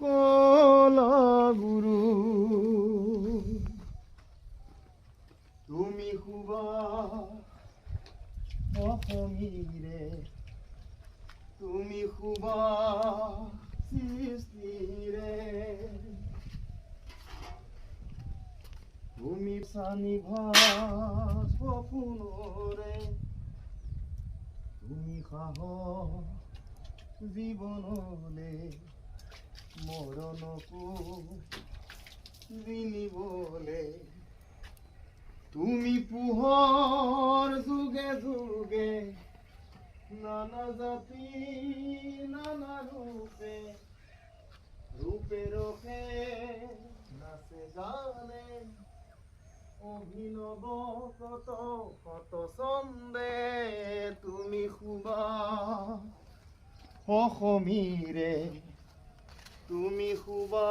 কলা গুৰু তুমি খুবা অসমীৰে তুমি খুবা সৃষ্টিৰে তুমি চানিভাস সপোনৰে তুমি সাহস জীৱনলে মৰণকো জিনিবলে তুমি পোহৰ যুগে যুগে নানা জাতি নানা ৰূপে ৰূপে ৰখে নাচে গানে অভিনৱ কত কত ছন্দে তুমি খুবা অসমীৰে তুমি খুবা